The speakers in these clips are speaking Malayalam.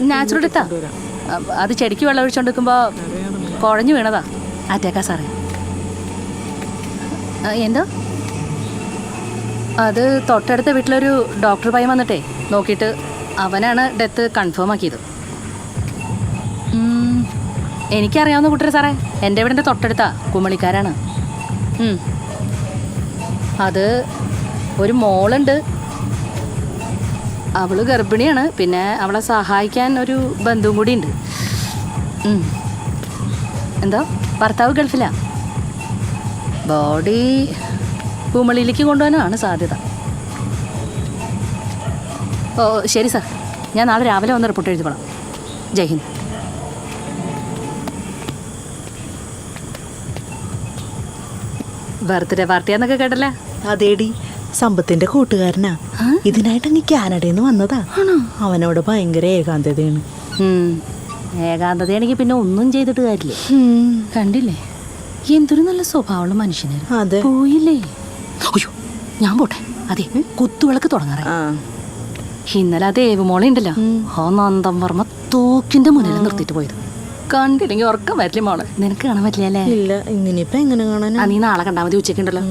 നാച്ചുറൽ ഡെത്താ. അത് ചെടിക്ക് വെള്ളം ഒഴിച്ചോണ്ടിരിക്കുമ്പോൾ കുഴഞ്ഞു വീണതാ. അറ്റാക്കാ സാറേ. എന്തോ അത് തൊട്ടടുത്ത വീട്ടിലൊരു ഡോക്ടർ പയ്യൻ വന്നിട്ടേ നോക്കിയിട്ട് അവനാണ് ഡെത്ത് കൺഫേം ആക്കിയത്. എനിക്കറിയാവുന്ന കൂട്ടര് സാറേ, എൻ്റെ വീടിൻ്റെ തൊട്ടടുത്താ, കുമളിക്കാരാണ്. അത് ഒരു മോളുണ്ട്, അവള് ഗർഭിണിയാണ്. പിന്നെ അവളെ സഹായിക്കാൻ ഒരു ബന്ധുവും കൂടി ഉണ്ട്. എന്തോ ഭർത്താവ് ഗൾഫിലാ. ബോഡി കുമളിയിലേക്ക് കൊണ്ടുപോകാനാണ് സാധ്യത. ഓ ശരി സാർ, ഞാൻ നാളെ രാവിലെ വന്ന് റിപ്പോർട്ട് എഴുതിക്കോളാം. ജയ് ഹിന്ദ്. ബർത്ത്ഡേ പാർട്ടിയാന്നൊക്കെ കേട്ടല്ലേ? അതേടി, സമ്പത്തിന്റെ കൂട്ടുകാരനാ. ഇതിനായിട്ട് അങ്ങ് കാനഡയിൽ നിന്ന് വന്നതാ. അവനോട് ഭയങ്കര ഏകാന്തതയാണ്. ഏകാന്തതയാണെങ്കിൽ പിന്നെ ഒന്നും ചെയ്തിട്ട് കാര്യമില്ല. കണ്ടില്ലേ എന്തൊരു നല്ല സ്വഭാവമുള്ള മനുഷ്യനായിരുന്നു. പോയില്ലേ? അയ്യോ ഞാൻ പോട്ടെ. അതെ, കുത്തുവിളക്ക് തുടങ്ങാറായി. ഇന്നലെ ആ ദേവമോളെ ഉണ്ടല്ലോ, ആ നന്ദം വർമ്മ തോക്കിന്റെ മുന്നിൽ നിർത്തിയിട്ട് പോയത്. കണ്ടില്ലെങ്കിൽ ഉറക്കം വരില്ല മോളെ. നിനക്ക് കാണാൻ പറ്റില്ല അല്ലേ? ഇല്ല, ഇന്നിപ്പോ എങ്ങനെ കാണാൻ? നീ നാളെ കണ്ടാൽ മതി, ഉച്ചക്കുണ്ടല്ലോ.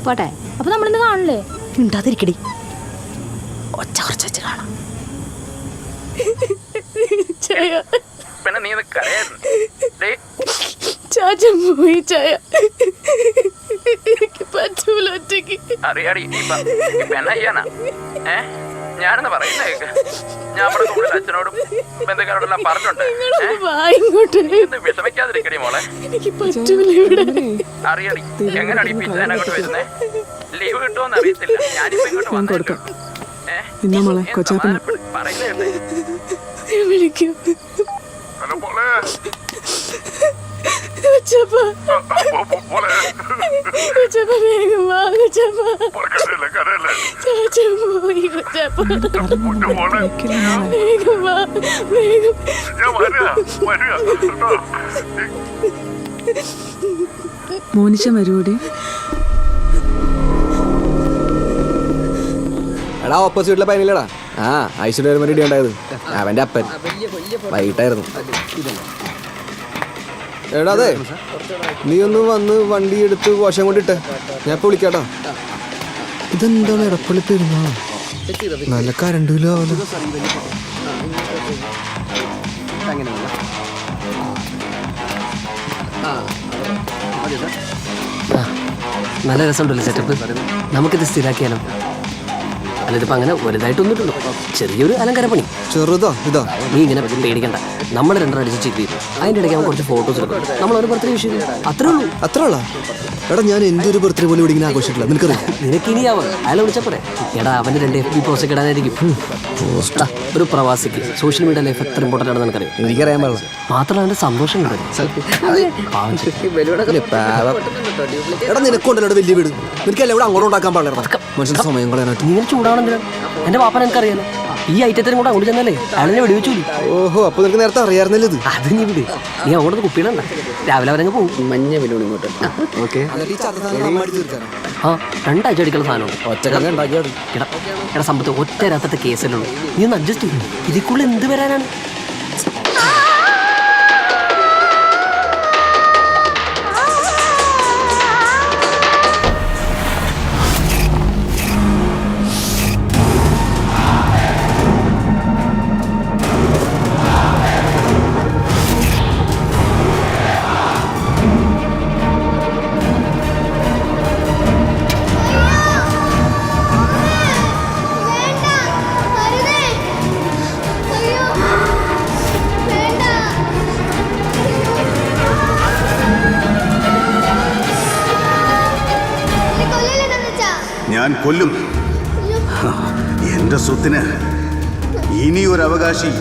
പോട്ടെ. അപ്പൊ നമ്മളിന്ന് കാണില്ലേ? ഉണ്ടാതിരിക്കടി, ഒച്ച കുറച്ച് വെച്ച് കാണാം. ഞാനെന്ന് പറയുന്ന ഞാൻ അച്ഛനോടും ബന്ധുക്കാരോടെല്ലാം പറഞ്ഞിട്ടുണ്ട്. വിഷമിക്കാതിരിക്കടി മോളെ. അറിയടി എങ്ങനെയാണ് ഈ പിച്ച അങ്ങോട്ട് വരുന്നേ? ലീവ് കിട്ടുമോന്ന് അറിയത്തില്ല. ഞാനിപ്പോ ഇങ്ങോട്ട് വന്നേക്കാം. പറയുന്നേ മോനിച്ച വരൂടി. എടാ ഓപ്പോസിറ്റിലെ പനിയിലടാ. ഐശ്വര്യ വേണ്ടി ഉണ്ടായത് അവന്റെ അപ്പൻ. വൈകിട്ടായിരുന്നു. എടാ അതെ, നീ ഒന്ന് വന്ന് വണ്ടി എടുത്ത് കോശം കൊണ്ടിട്ടെ, ഞാൻ ഇപ്പൊ വിളിക്കാട്ടോ. ഇതെന്താണ് ഇടപ്പള്ളി പെരുന്നാൾ? നല്ല കരണ്ടില്ലോ. നല്ല രസമുണ്ടല്ലോ സെറ്റപ്പ്. നമുക്കിത് സ്ഥിരാക്കിയാലോ? അല്ല, ഇതിപ്പോ അങ്ങനെ വലുതായിട്ടൊന്നിട്ടുണ്ടോ, ചെറിയൊരു അലങ്കാരപ്പണി. ചെറുതോ ഇതാ? നീ ഇങ്ങനെ പേടിക്കണ്ട. നമ്മൾ രണ്ടടിച്ച് ചെക്ക് ചെയ്തു. അതിൻ്റെ ഇടയ്ക്ക് നമുക്ക് കുറച്ച് ഫോട്ടോസ് എടുക്കും. നമ്മളൊരു ബർത്ത്ഡേ വിഷയം അത്രേ ഉള്ളൂ. അത്രേ ഉള്ള? എടാ ഞാൻ എൻ്റെ ഒരു ബർത്ത്ഡേ പോലും ഇവിടെ ഇങ്ങനെ ആഘോഷിച്ചിട്ടില്ല, നിനക്കറിയാം. നിനക്ക് ഇനിയാവാം. അയാളെ വിളിച്ചപ്പോഴേ എടാ അവൻ്റെ 2 FB പോസ്റ്റ് ഇടാനായിരിക്കും. ഒരു പ്രവാസിക്ക് സോഷ്യൽ മീഡിയ ലൈഫ് എത്ര ഇമ്പോർട്ടൻ്റ് ആണെന്ന് നിനക്കറിയാം. എനിക്കറിയാൻ പാടില്ല. മാത്രമല്ല അവൻ്റെ സന്തോഷം കിട്ടും. എടാ നിനക്കൊണ്ടല്ലോ വലിയ വീട്, നിനക്കല്ലേ ഇവിടെ അങ്ങോട്ട് ഉണ്ടാക്കാൻ പാടില്ല. മനുഷ്യന്റെ സമയം കളയാനായിട്ട് നിങ്ങൾ ചൂടാണെന്തിനാ? എൻ്റെ പാപ്പൻ എനിക്കറിയാലോ. ഈ ഐറ്റത്തിനും കൂടെ അങ്ങോട്ട് ചെന്നല്ലേ അയാളെ വെടിവെച്ചു. ഓഹോ, അപ്പൊ നിനക്ക് നേരത്തെ അറിയാറുന്നല്ലോ ഇത്. അത് നീ വിട്. നീ അങ്ങോട്ട് കുപ്പിയിടണ്ട. രാവിലെ അവരങ്ങ് പോകും. മഞ്ഞ വിലൂടെ ഇങ്ങോട്ട്. ഓക്കെ. 2 ആഴ്ച അടിക്കുന്ന സാധനമാണ്. എടാ സമ്പത്ത് ഒറ്റ രാത്രത്തെ കേസല്ലേ ഉള്ളൂ. നീ ഒന്ന് അഡ്ജസ്റ്റ് ചെയ്യും. ഇതിക്കുള്ളിൽ എന്ത് വരാനാണ്? ഞാൻ കൊല്ലും. എന്റെ സ്വത്തിന് ഇനിയൊരു അവകാശി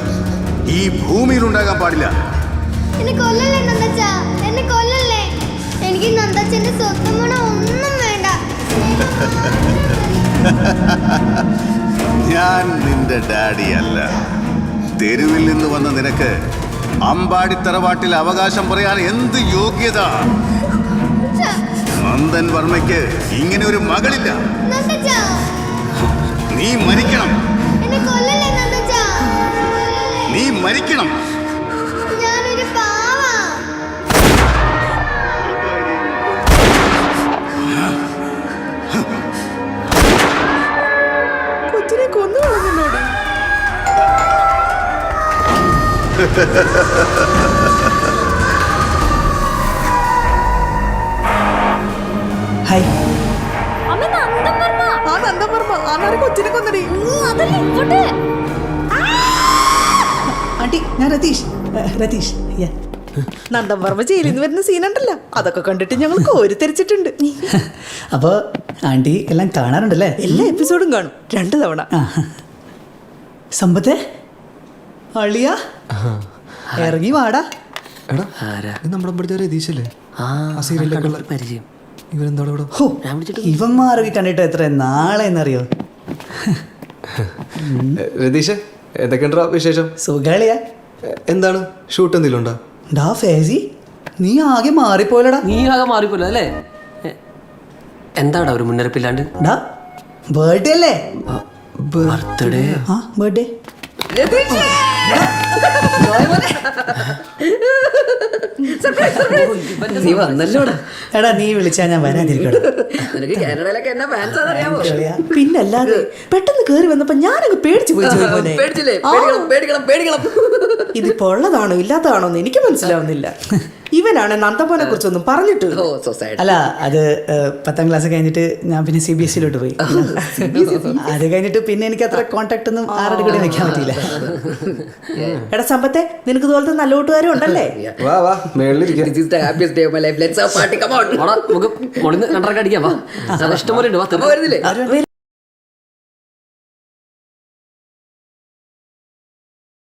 ഈ ഭൂമിയിൽ ഉണ്ടാകാൻ പാടില്ല. എനിക്ക് നന്ദച്ചന്റെ സ്വത്തും ഒന്നും വേണ്ട. ഞാൻ നിന്റെ ഡാഡി അല്ല. തെരുവിൽ നിന്ന് വന്ന നിനക്ക് അമ്പാടിത്തറവാട്ടിൽ അവകാശം പറയാൻ എന്ത് യോഗ്യത? നന്ദൻ വർമ്മയ്ക്ക് ഇങ്ങനെ ഒരു മകളില്ല. നീ മരിക്കണം. നീ മരിക്കണം. കൊച്ചിനെ കൊന്നു കളഞ്ഞോടി. ഹായ്. ആ നന്ദവർമ്മ ആണാരെ കൊച്ചിനെ കൊന്നടി. ആന്റി ഞാൻ രതീഷ്. രതീഷ് yeah. നന്ദവർമ്മ ജയിലിൽ നിന്ന് വരുന്ന സീനുണ്ടല്ലോ, അതൊക്കെ കണ്ടിട്ട് ഞങ്ങൾ കോരിത്തെരിച്ചിട്ടുണ്ട്. അപ്പോൾ ആന്റി എല്ലാം കാണാറുണ്ടല്ലേ? എല്ലാ എപ്പിസോഡും കാണും 2 തവണ. ആ. സമ്പത്തെ അളിയ ഇറങ്ങി വാടാ. എടാ ആരാ? ഇത് നമ്മുടെ ഇവിടുത്തെ രതീശല്ലേ? ആ സീരിയലൊക്കെ ഉള്ള പരിചയം. ഇവരെന്താ ഇവിടെ? ഹോ, ഇവന്മാരൊക്കെ കണ്ടിട്ട് എത്ര നാളെ എന്നറിയോ? രതീഷ് എന്തൊക്കെയുണ്ടാ വിശേഷം? സുഖാളിയാ. എന്താണ് ഷൂട്ട് എന്തെങ്കിലും ഉണ്ടോ? ഡാ ഫേസി, നീ ആകെ മാറിപ്പോലടാ. നീ ആകെ മാറിപ്പോലെ അല്ലേ? എന്താടാ ഒരു മുന്നറിയിപ്പില്ലാണ്ട്? ഡാ ബർത്ത്ഡേ അല്ലേ? ബർത്ത്ഡേ? ആ ബർത്ത്ഡേ. നീ വന്നല്ലോടാ. എടാ നീ വിളിച്ചാ ഞാൻ വരാതിരിക്കടാ. നിനക്ക് കാനഡയിലൊക്കെ എന്നാ ഫാൻസ് അറിയാമോ? പിന്നല്ലാതെ പെട്ടെന്ന് കേറി വന്നപ്പോ ഞാനങ്ങ് പേടിച്ചു പോയി. ചോദിക്കുന്നെ. പേടിച്ചില്ലേ? ആ. പേടിക്കണം. ഇതിപ്പോ ഉള്ളതാണോ ഇല്ലാത്തതാണോ എന്ന് എനിക്ക് മനസ്സിലാവുന്നില്ല. ഇവനാണ് നന്ദപ്പോനെ കുറിച്ചൊന്നും പറഞ്ഞിട്ട്. ഓ സൊസൈറ്റി. അല്ല അത് 10ാം ക്ലാസ് കഴിഞ്ഞിട്ട് ഞാൻ പിന്നെ CBSE പോയി. അത് കഴിഞ്ഞിട്ട് പിന്നെ എനിക്ക് അത്ര കോണ്ടാക്ട് ഒന്നും ആരുടെ കൂടെ വെക്കാൻ പറ്റിയില്ല. എടാ സമ്പത്തെ, നിനക്ക് ഇതുപോലത്തെ നല്ല കൂട്ടുകാരും ഉണ്ടല്ലേ? വാ മേളിലിരിക്കാം. This is the happiest day of my life. Let's have party. Come on. നമുക്ക് മുകളിൽ നിന്ന് 2 അടിക്കാം. വാ. ഇഷ്ടംപോലെ ഉണ്ട്. വാ. വരുന്നില്ലേ?